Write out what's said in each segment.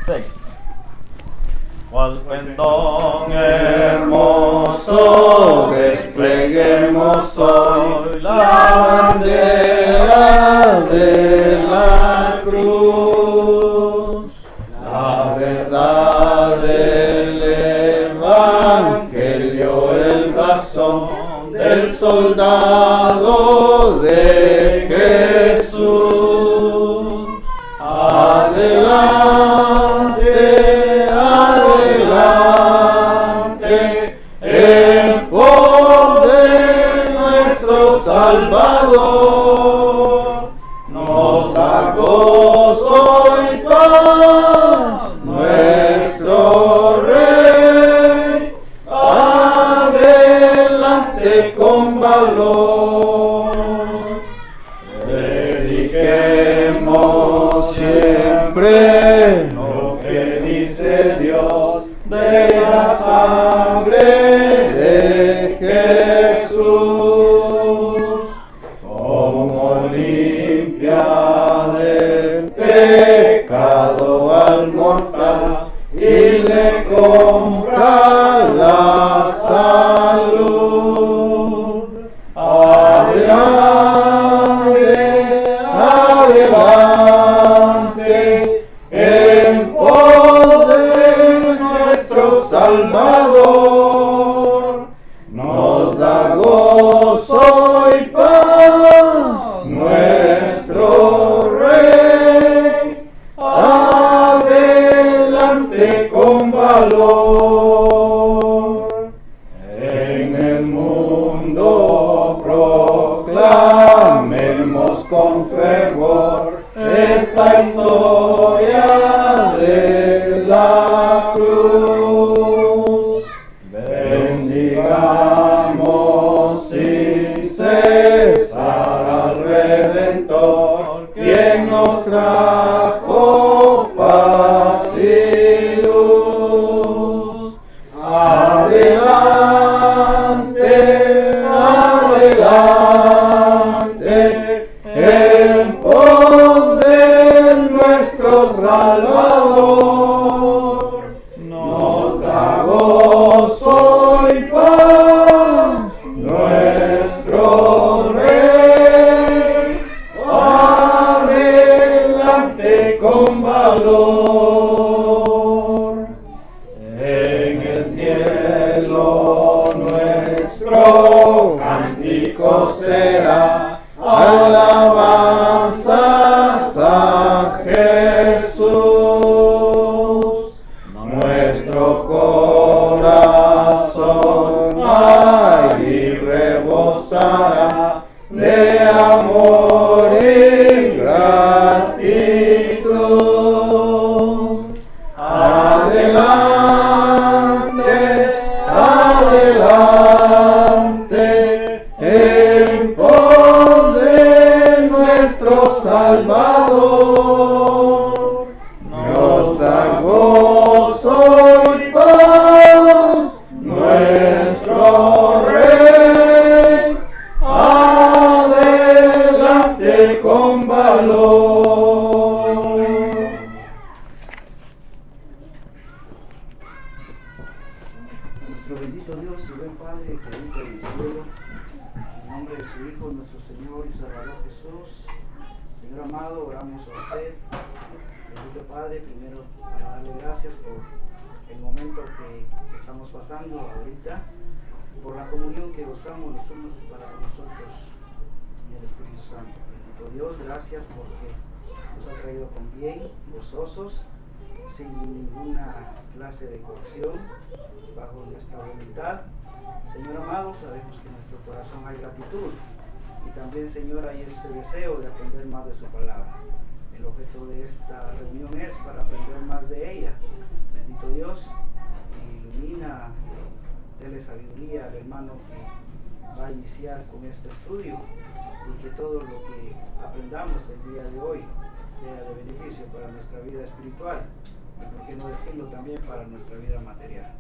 6. Cual pendón hermoso despleguemos hoy la bandera de la cruz, la verdad del evangelio, el blasón del soldado de Jesús. Adelante, adelante, en pos de nuestro Salvador, nos da gozo y paz nuestro Rey. Adelante con valor, prediquemos siempre lo que dice Dios de la sangre de Jesús, como limpia del pecado al mortal y le compra la salud. Adelante, adelante, en pos de nuestro Salvador, nos da gozo y paz nuestro Rey. Adelante con valor, en el mundo proclamemos con fervor esta historia de la cruz. Bendigamos sin cesar al Redentor, quien nos trajo paz y luz. Adelante, adelante, en pos de nuestro Salvador, nos da gozo y paz nuestro Rey. Adelante con valor, en el cielo nuestro cántico será alabanzas a Jesús. Nuestro corazón ahí rebosará de amor y gratitud. Adelante, adelante, en pos de nuestro Salvador, nos da gozo y paz nuestro Rey. Adelante con valor. Nuestro bendito Dios y buen Padre que habita en el cielo, en nombre de su Hijo, nuestro Señor y Salvador Jesús. Señor amado, oramos a usted, bendito Padre, primero para darle gracias por el momento que estamos pasando ahorita, por la comunión que gozamos los unos para nosotros y el Espíritu Santo. Bendito Dios, gracias porque nos ha traído con bien, gozosos, sin ninguna clase de coacción, bajo nuestra voluntad. Señor amado, sabemos que en nuestro corazón hay gratitud y también, Señor, hay ese deseo de aprender más de su palabra. El objeto de esta reunión es para aprender más de ella. Bendito Dios, ilumina, dele sabiduría al hermano que va a iniciar con este estudio y que todo lo que aprendamos el día de hoy sea de beneficio para nuestra vida espiritual y, por qué no decirlo, también para nuestra vida material.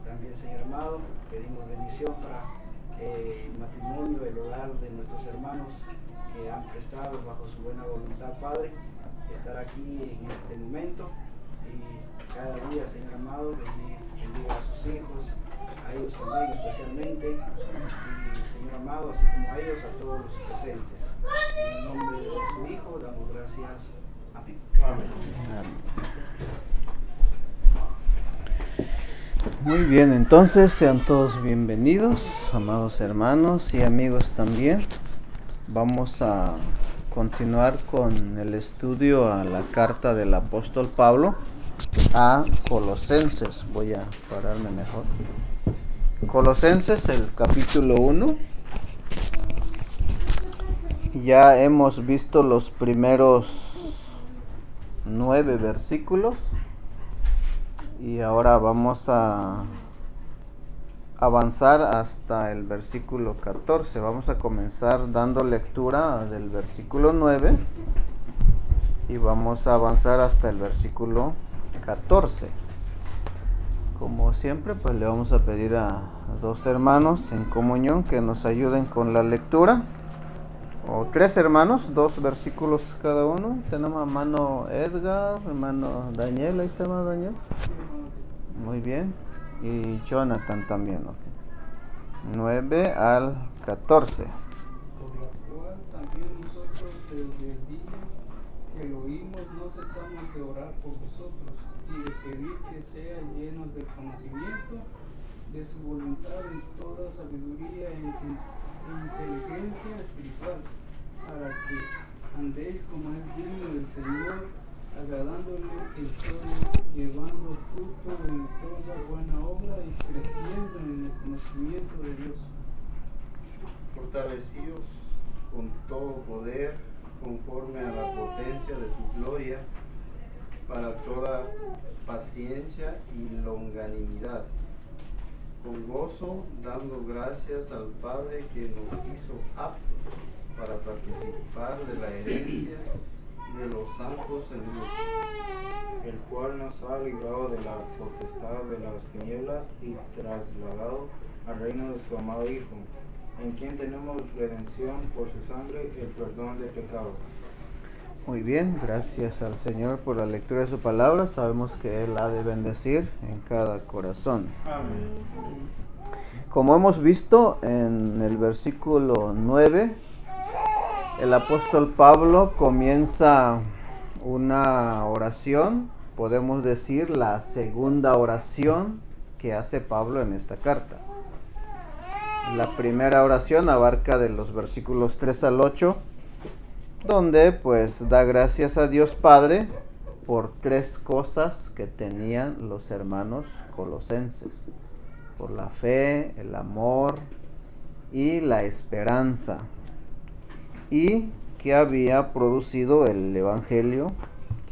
También, Señor amado, pedimos bendición para el matrimonio, el hogar de nuestros hermanos que han prestado bajo su buena voluntad, Padre, estar aquí en este momento. y cada día, Señor amado, bendiga a sus hijos, a ellos también especialmente, y Señor amado, así como a ellos, a todos los presentes. En el nombre de su Hijo, damos gracias. Amén. Muy bien, entonces sean todos bienvenidos, amados hermanos y amigos también. Vamos a continuar con el estudio a la carta del apóstol Pablo a Colosenses. Voy a pararme mejor. Colosenses, el capítulo 1. Ya hemos visto los primeros 9 versículos y ahora vamos a avanzar hasta el versículo 14. Vamos a comenzar dando lectura del versículo 9 y vamos a avanzar hasta el versículo 14. Como siempre, pues le vamos a pedir a 2 hermanos en comunión que nos ayuden con la lectura. O 3 hermanos, 2 versículos cada uno. Tenemos a hermano Edgar, hermano Daniel. Ahí está hermano Daniel. Muy bien. Y Jonathan también. Okay. 9 al 14. Por la cual también nosotros desde el día que lo oímos no cesamos de orar por vosotros y de pedir que sean llenos del conocimiento de su voluntad en toda sabiduría e inteligencia espiritual, para que andéis como es digno del Señor, agradándole en todo, llevando fruto en toda buena obra y creciendo en el conocimiento de Dios. Fortalecidos con todo poder, conforme a la potencia de su gloria, para toda paciencia y longanimidad, con gozo, dando gracias al Padre que nos hizo aptos para participar de la herencia de los santos en luz, el cual nos ha librado de la potestad de las tinieblas y trasladado al reino de su amado Hijo, en quien tenemos redención por su sangre, el perdón de pecados. Muy bien, gracias al Señor por la lectura de su palabra. Sabemos que Él ha de bendecir en cada corazón. Amén. Como hemos visto en el versículo 9, el apóstol Pablo comienza una oración, podemos decir la segunda oración que hace Pablo en esta carta. La primera oración abarca de los versículos 3 al 8, donde pues da gracias a Dios Padre por 3 cosas que tenían los hermanos colosenses: por la fe, el amor y la esperanza, y que había producido el evangelio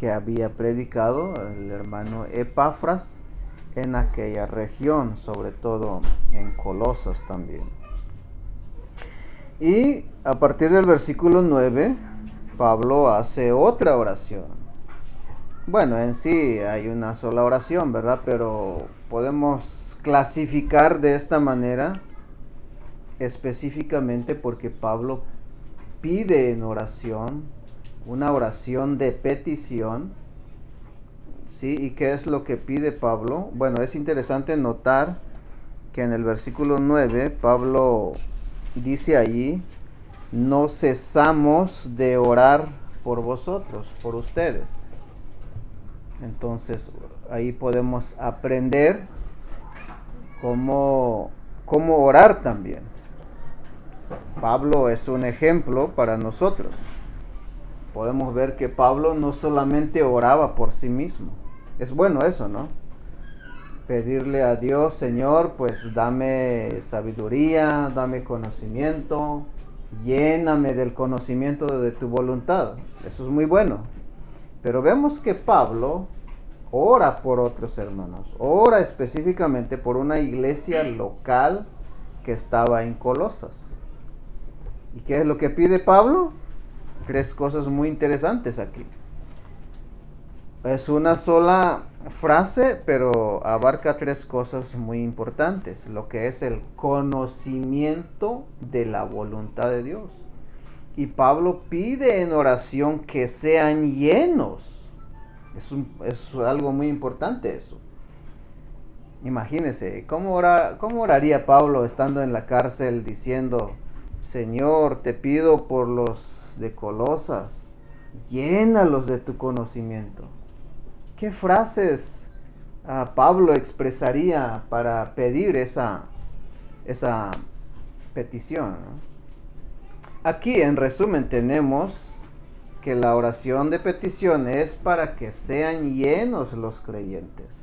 que había predicado el hermano Epafras en aquella región, sobre todo en Colosas también. Y a partir del versículo 9, Pablo hace otra oración. Bueno, en sí hay una sola oración, ¿verdad? Pero podemos clasificar de esta manera específicamente porque Pablo pide en oración, una oración de petición. ¿Sí? ¿Y qué es lo que pide Pablo? Bueno, es interesante notar que en el versículo 9 Pablo dice allí: no cesamos de orar por vosotros, por ustedes. Entonces ahí podemos aprender cómo orar también. Pablo es un ejemplo para nosotros. Podemos ver que Pablo no solamente oraba por sí mismo. Es bueno eso, ¿no? Pedirle a Dios: Señor, pues dame sabiduría, dame conocimiento, lléname del conocimiento de tu voluntad. Eso es muy bueno. Pero vemos que Pablo ora por otros hermanos. Ora específicamente por una iglesia local que estaba en Colosas. ¿Y qué es lo que pide Pablo? 3 cosas muy interesantes aquí. Es una sola frase, pero abarca 3 cosas muy importantes. Lo que es el conocimiento de la voluntad de Dios. Y Pablo pide en oración que sean llenos Es algo muy importante eso. Imagínense, ¿cómo oraría Pablo estando en la cárcel diciendo, Señor, te pido por los de Colosas, llénalos de tu conocimiento? ¿Qué frases Pablo expresaría para pedir esa petición, ¿no? Aquí, en resumen, tenemos que la oración de petición es para que sean llenos los creyentes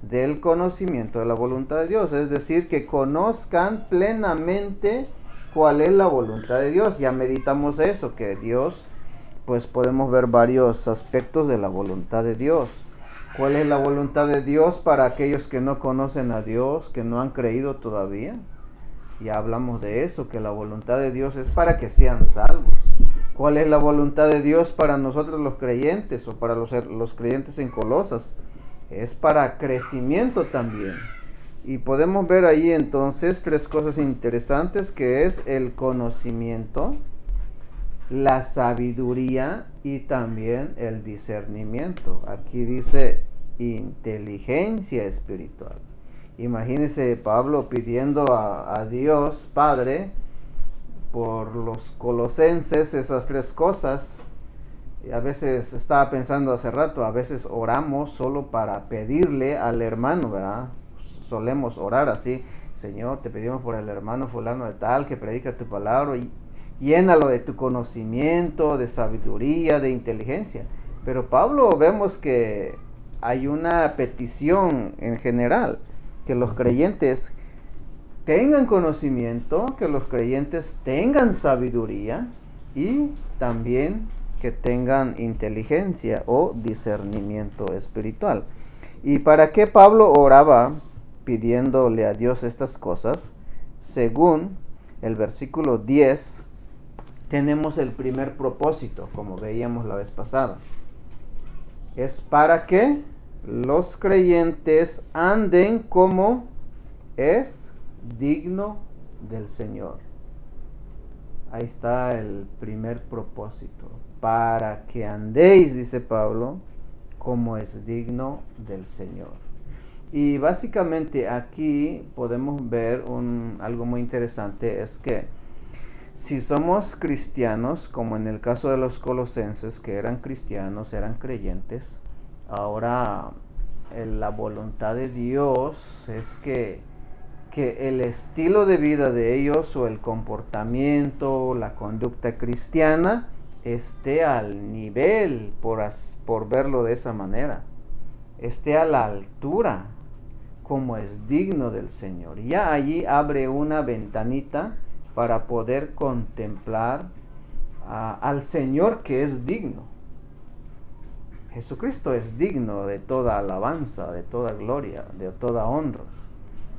del conocimiento de la voluntad de Dios, es decir, que conozcan plenamente cuál es la voluntad de Dios. Ya meditamos eso, que Dios, pues podemos ver varios aspectos de la voluntad de Dios. ¿Cuál es la voluntad de Dios para aquellos que no conocen a Dios, que no han creído todavía? Ya hablamos de eso, que la voluntad de Dios es para que sean salvos. ¿Cuál es la voluntad de Dios para nosotros los creyentes o para los creyentes en Colosas? Es para crecimiento también. Y podemos ver ahí entonces 3 cosas interesantes, que es el conocimiento, la sabiduría y también el discernimiento. Aquí dice inteligencia espiritual. Imagínense Pablo pidiendo a Dios Padre por los colosenses esas 3 cosas. Y a veces estaba pensando hace rato, a veces oramos solo para pedirle al hermano, ¿verdad? Solemos orar así, Señor, te pedimos por el hermano fulano de tal que predica tu palabra y llénalo de tu conocimiento, de sabiduría, de inteligencia. Pero Pablo vemos que hay una petición en general, que los creyentes tengan conocimiento, que los creyentes tengan sabiduría y también que tengan inteligencia o discernimiento espiritual. ¿Y para qué Pablo oraba pidiéndole a Dios estas cosas? Según el versículo 10, tenemos el primer propósito, como veíamos la vez pasada. Es para que los creyentes anden como es digno del Señor. Ahí está el primer propósito. Para que andéis, dice Pablo, como es digno del Señor. Y básicamente aquí podemos ver algo muy interesante, es que si somos cristianos, como en el caso de los colosenses, que eran cristianos, eran creyentes, ahora la voluntad de Dios es que el estilo de vida de ellos o el comportamiento, la conducta cristiana esté al nivel, por verlo de esa manera, esté a la altura como es digno del Señor. Y ya allí abre una ventanita para poder contemplar al Señor que es digno. Jesucristo es digno de toda alabanza, de toda gloria, de toda honra.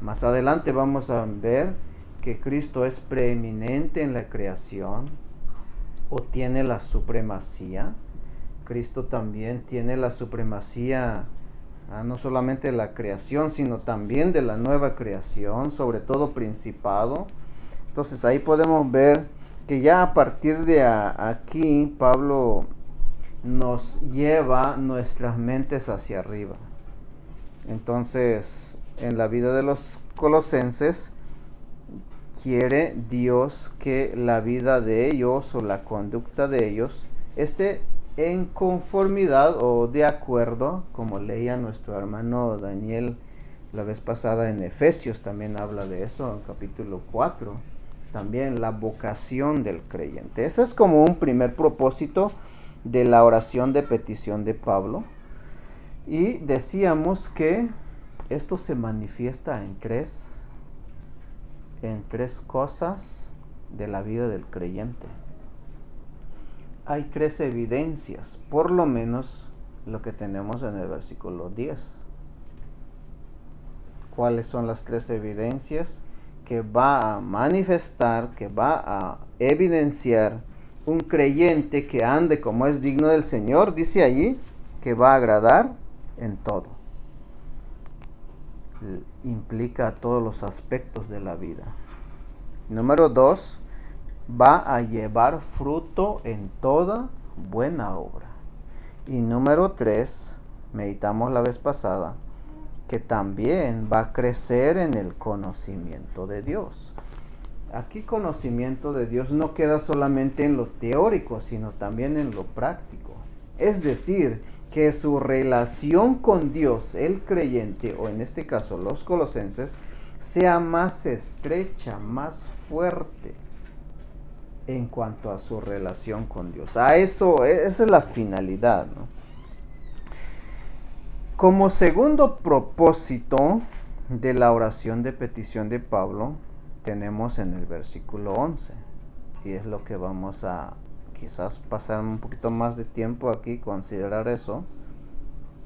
Más adelante vamos a ver que Cristo es preeminente en la creación o tiene la supremacía. Cristo también tiene la supremacía no solamente de la creación, sino también de la nueva creación, sobre todo principado. Entonces ahí podemos ver que ya a partir de aquí Pablo nos lleva nuestras mentes hacia arriba. Entonces, en la vida de los colosenses, quiere Dios que la vida de ellos o la conducta de ellos esté en conformidad o de acuerdo, como leía nuestro hermano Daniel la vez pasada en Efesios, también habla de eso en capítulo 4, también la vocación del creyente. Eso es como un primer propósito de la oración de petición de Pablo. Y decíamos que esto se manifiesta en tres cosas de la vida del creyente. Hay 3 evidencias, por lo menos lo que tenemos en el versículo 10. ¿Cuáles son las 3 evidencias que va a manifestar, que va a evidenciar un creyente que ande como es digno del Señor? Dice allí que va a agradar en todo. Implica todos los aspectos de la vida. Número 2, va a llevar fruto en toda buena obra. Y número 3, meditamos la vez pasada, que también va a crecer en el conocimiento de Dios. Aquí conocimiento de Dios no queda solamente en lo teórico, sino también en lo práctico. Es decir, que su relación con Dios, el creyente, o en este caso los colosenses, sea más estrecha, más fuerte en cuanto a su relación con Dios. Esa es la finalidad, ¿no? Como segundo propósito de la oración de petición de Pablo, tenemos en el versículo 11, y es lo que vamos a quizás pasar un poquito más de tiempo aquí, considerar eso.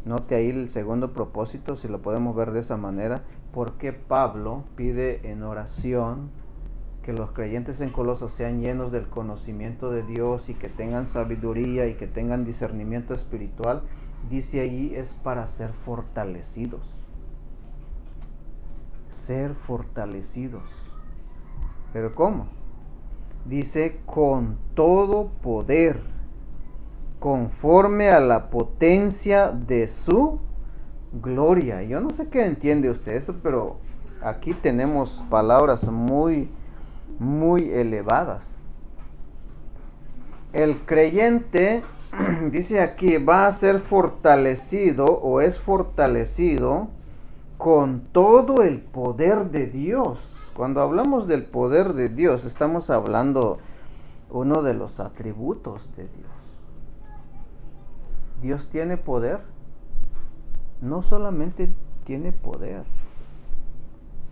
Note ahí el segundo propósito, si lo podemos ver de esa manera, porque Pablo pide en oración que los creyentes en Colosas sean llenos del conocimiento de Dios y que tengan sabiduría y que tengan discernimiento espiritual. Dice allí, es para ser fortalecidos. Ser fortalecidos. ¿Pero cómo? Dice, con todo poder, conforme a la potencia de su gloria. Yo no sé qué entiende usted eso, pero aquí tenemos palabras muy elevadas. El creyente, dice aquí, va a ser fortalecido o es fortalecido con todo el poder de Dios. Cuando hablamos del poder de Dios, estamos hablando uno de los atributos de Dios. Dios tiene poder. No solamente tiene poder,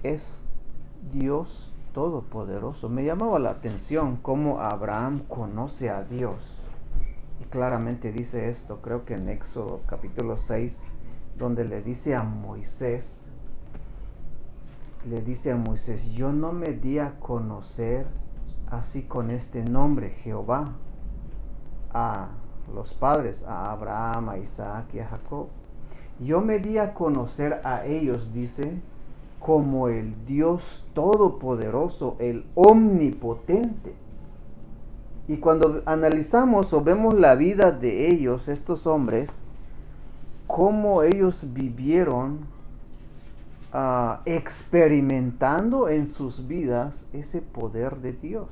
es Dios todopoderoso. Me llamaba la atención cómo Abraham conoce a Dios. Y claramente dice esto, creo que en Éxodo capítulo 6, donde le dice a Moisés, yo no me di a conocer así con este nombre, Jehová, a los padres, a Abraham, a Isaac y a Jacob. Yo me di a conocer a ellos, dice, como el Dios todopoderoso, el omnipotente. Y cuando analizamos o vemos la vida de ellos, estos hombres, cómo ellos vivieron experimentando en sus vidas ese poder de Dios.